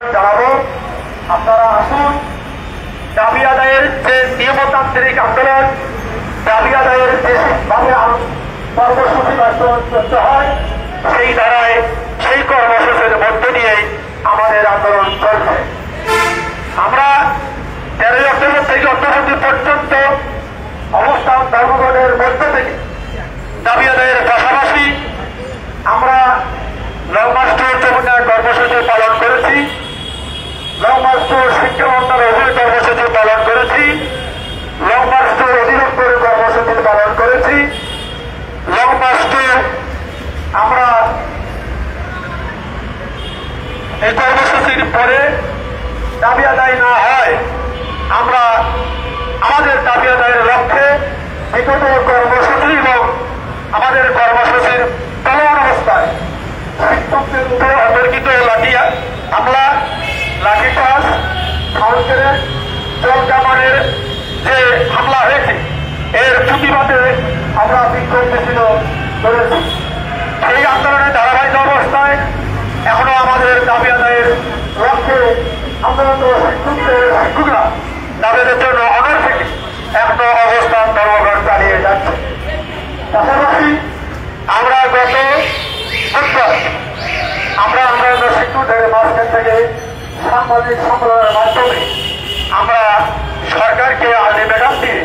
জানাবো আপনারা আসুন। দাবি আদায়ের যে নিয়মতান্ত্রিক আন্দোলন, দাবি আদায়ের যে ভাবে কর্মসূচি বাস্তবায়ন করতে হয়, সেই ধারায় সেই কর্মসূচির মধ্য দিয়েই আমাদের আন্দোলন চলছে। আমরা 13 অক্টোবর থেকে অদ্যাবধি পর্যন্ত অবস্থান ধর্মঘটের মধ্য থেকে দাবি আদায়ের পাশাপাশি আমরা লং মার্চ টু যমুনা কর্মসূচি পালন করেছি, লং মার্চ টু শিক্ষা মন্ত্রণালয়ের অধীনে কর্মসূচি পালন করেছি, লং মার্চ টু অধিদপ্তরের কর্মসূচি পালন করেছি, লং মার্চ টু আমরা এই কর্মসূচির পরে দাবি আদায় না হয় আমরা আমাদের দাবি আদায়ের লক্ষ্যে বিগত কর্মসূচি এবং আমাদের কর্মসূচির চলমান অবস্থায় শিক্ষকদের উপরে অতর্কিত লাঠি হামলা, লাঠিচার্জ, ফাউন্ডের জল কামানের যে হামলা হয়েছে এর প্রতিবাদে আমরা বিক্ষোভ মিছিল করেছি। সেই আন্দোলনের ধারাবাহিক অবস্থায় এখনো আমাদের দাবি আদায়ের লক্ষ্যে আন্দোলন শিক্ষকরা তাদের জন্য অনর থেকে এখনো অবস্থান ধর্মঘট চালিয়ে যাচ্ছে। পাশাপাশি আমরা গত বুধবার আমরা শিক্ষকদের মাঝখান থেকে সাংবাদিক সম্মেলনের মাধ্যমে আমরা সরকারকে আলটিমেটাম দিয়ে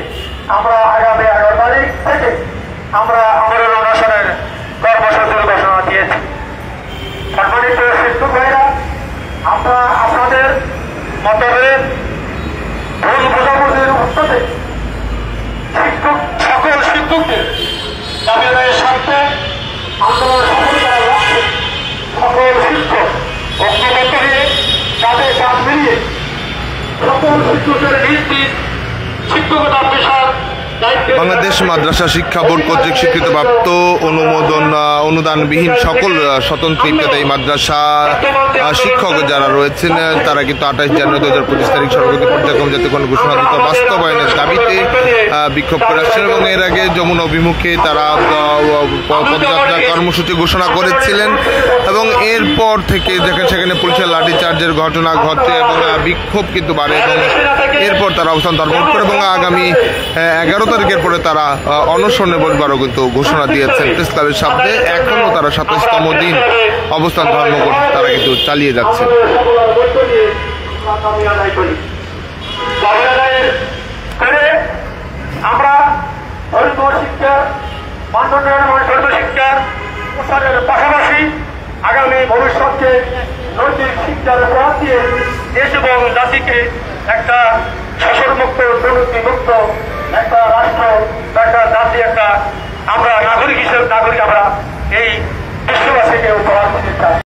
আমরা আগামী 11 তারিখ থেকে আমরা আমাদের অনশনের কর্মসূচির ঘোষণা দিয়েছি। সম্মানিত শিক্ষক ভাইরা, আমরা আপনাদের মতভেদ ভুল বোঝাবুঝির উত্তরে সকল শিক্ষকদের দাবি আদায়ের স্বার্থে আন্দোলন সফল করার লক্ষ্যে সকল শিক্ষক ঐক্যবদ্ধ হয়ে কাঁধে কাঁধ মিলিয়ে সকল শিক্ষকের নিজ নিজ শিক্ষকতা পেশার বাংলাদেশ মাদ্রাসা শিক্ষা বোর্ড কর্তৃক স্বীকৃতপ্রাপ্ত অনুদানবিহীন সকল স্বতন্ত্র ইবতেদায়ী মাদ্রাসা শিক্ষক যারা রয়েছেন তারা কিন্তু 28 জানুয়ারি 2025 তারিখ সর্বগতি পর্যায়ক্রমে জাতীয়করণ ঘোষণা দ্রুত বাস্তবায়নের দাবিতে বিক্ষোভ করে আসছেন এবং এর আগে যমুনা অভিমুখে তারা পদযাত্রা কর্মসূচি ঘোষণা করেছিলেন এবং এরপর থেকে যেখানে সেখানে পুলিশের লাঠিচার্জের ঘটনা ঘটে এবং বিক্ষোভ কিন্তু বাড়ে এবং এরপর তারা অবস্থান ধর্মঘট করে এবং আগামী 11 তারিখের পরে তারা অনশনে বসবারও কিন্তু ঘোষণা দিয়েছেন প্রেস ক্লাবের সামনে। এখনো তারা 27তম দিন অবস্থান ধর্মঘট তারা কিন্তু চালিয়ে যাচ্ছে। আমরা ধর্ম শিক্ষা ধর্ম শিক্ষার প্রসারের পাশাপাশি আগামী ভবিষ্যৎকে নৈতিক শিক্ষার উপহার দিয়ে দেশ এবং জাতিকে একটা শোষণমুক্ত, দুর্নীতিমুক্ত একটা রাষ্ট্র, একটা জাতি, একটা আমরা নাগরিক হিসেবে আমরা এই বিশ্ববাসীকে উপহার